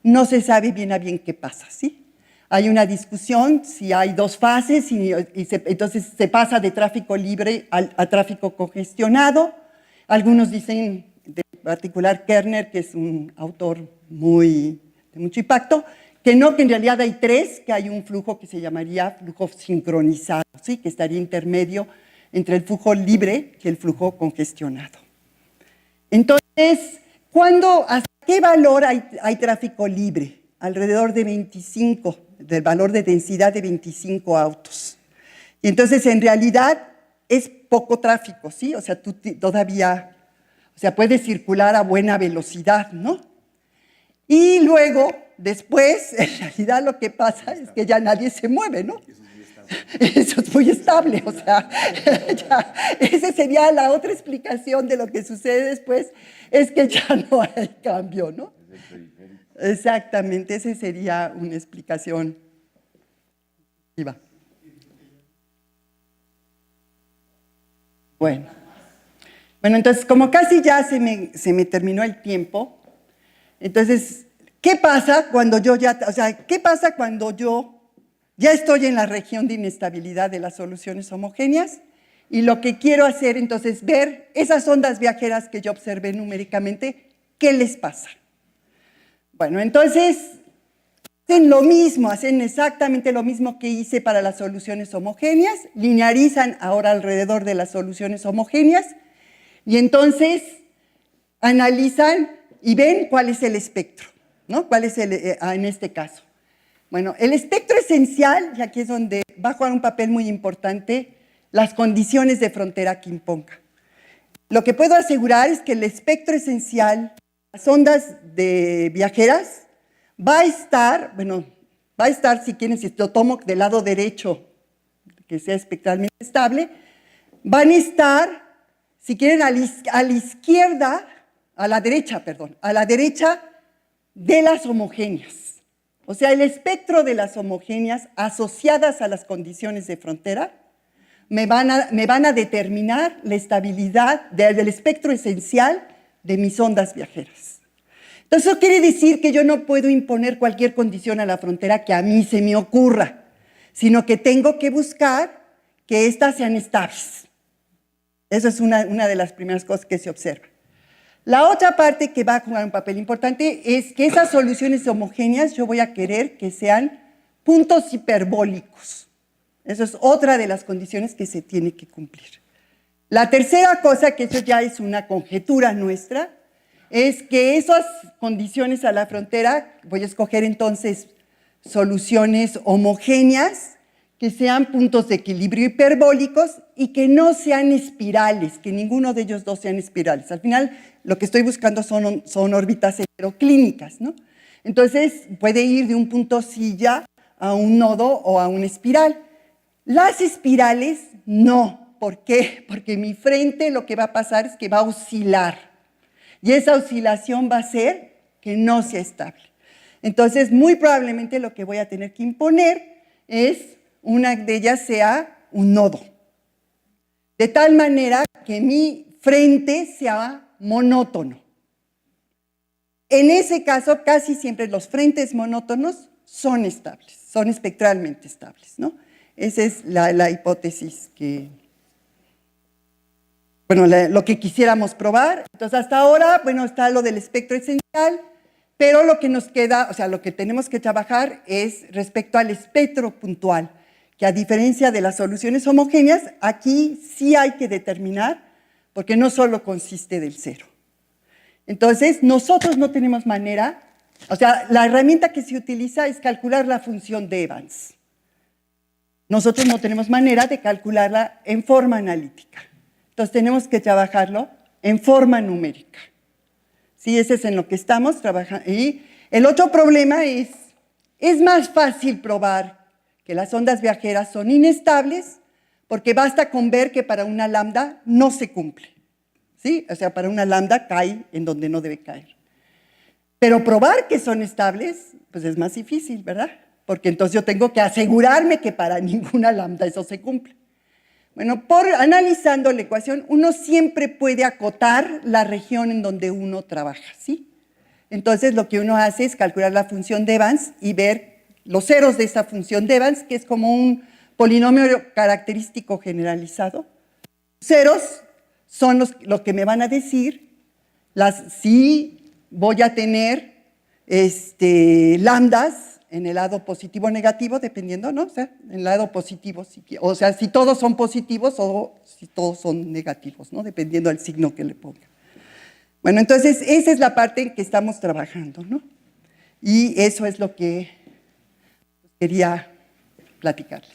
No se sabe bien a bien qué pasa, ¿sí? Hay una discusión si hay dos fases y entonces se pasa de tráfico libre a tráfico congestionado. Algunos dicen, en particular Kerner, que es un autor de mucho impacto, que en realidad hay tres, que hay un flujo que se llamaría flujo sincronizado, ¿sí?, que estaría intermedio entre el flujo libre y el flujo congestionado. Entonces, ¿hasta qué valor hay tráfico libre? Alrededor de 25, del valor de densidad de 25 autos. Y entonces, en realidad, es poco tráfico, ¿sí? O sea, tú todavía, puedes circular a buena velocidad, ¿no? Y luego, después, en realidad lo que pasa es que ya nadie se mueve, ¿no? Eso es muy estable, o sea, esa sería la otra explicación de lo que sucede después, es que ya no hay cambio, ¿no? Exactamente, esa sería una explicación. Bueno, entonces, como casi ya se me terminó el tiempo, entonces, ¿qué pasa cuando yo Ya estoy en la región de inestabilidad de las soluciones homogéneas y lo que quiero hacer entonces es ver esas ondas viajeras que yo observé numéricamente, ¿qué les pasa? Bueno, entonces hacen lo mismo, hacen exactamente lo mismo que hice para las soluciones homogéneas, linearizan ahora alrededor de las soluciones homogéneas y entonces analizan y ven cuál es el espectro, ¿no? ¿Cuál es en este caso? Bueno, el espectro esencial, y aquí es donde va a jugar un papel muy importante, las condiciones de frontera que imponga. Lo que puedo asegurar es que el espectro esencial, las ondas viajeras, va a estar, si quieren, si lo tomo del lado derecho, que sea espectralmente estable, van a estar, si quieren, a la izquierda, a la derecha de las homogéneas. O sea, el espectro de las homogéneas asociadas a las condiciones de frontera me van a determinar la estabilidad del espectro esencial de mis ondas viajeras. Entonces, eso quiere decir que yo no puedo imponer cualquier condición a la frontera que a mí se me ocurra, sino que tengo que buscar que éstas sean estables. Eso es una de las primeras cosas que se observa. La otra parte que va a jugar un papel importante es que esas soluciones homogéneas yo voy a querer que sean puntos hiperbólicos. Esa es otra de las condiciones que se tiene que cumplir. La tercera cosa, que eso ya es una conjetura nuestra, es que esas condiciones a la frontera, voy a escoger entonces soluciones homogéneas, que sean puntos de equilibrio hiperbólicos y que no sean espirales, que ninguno de ellos dos sean espirales. Al final, lo que estoy buscando son órbitas heteroclínicas, ¿no? Entonces, puede ir de un punto silla a un nodo o a una espiral. Las espirales, no. ¿Por qué? Porque mi frente lo que va a pasar es que va a oscilar. Y esa oscilación va a hacer que no sea estable. Entonces, muy probablemente lo que voy a tener que imponer es una de ellas sea un nodo. De tal manera que mi frente sea monótono. En ese caso, casi siempre los frentes monótonos son estables, son espectralmente estables, ¿no? Esa es la hipótesis que, lo que quisiéramos probar. Entonces, hasta ahora, está lo del espectro esencial, pero lo que nos queda, lo que tenemos que trabajar es respecto al espectro puntual, que a diferencia de las soluciones homogéneas, aquí sí hay que determinar, porque no solo consiste del cero. Entonces, nosotros no tenemos manera, la herramienta que se utiliza es calcular la función de Evans. Nosotros no tenemos manera de calcularla en forma analítica. Entonces, tenemos que trabajarlo en forma numérica. Sí, ese es en lo que estamos trabajando. Y el otro problema es más fácil probar que las ondas viajeras son inestables, porque basta con ver que para una lambda no se cumple. ¿Sí? Para una lambda cae en donde no debe caer. Pero probar que son estables, pues es más difícil, ¿verdad? Porque entonces yo tengo que asegurarme que para ninguna lambda eso se cumple. Analizando la ecuación, uno siempre puede acotar la región en donde uno trabaja, ¿sí? Entonces, lo que uno hace es calcular la función de Evans y ver los ceros de esa función de Evans, que es como un polinomio característico generalizado. Ceros son los que me van a decir si voy a tener lambdas en el lado positivo o negativo, dependiendo, ¿no? En el lado positivo, si todos son positivos o si todos son negativos, ¿no? Dependiendo del signo que le ponga. Entonces, esa es la parte en que estamos trabajando, ¿no? Y eso es lo que quería platicarles.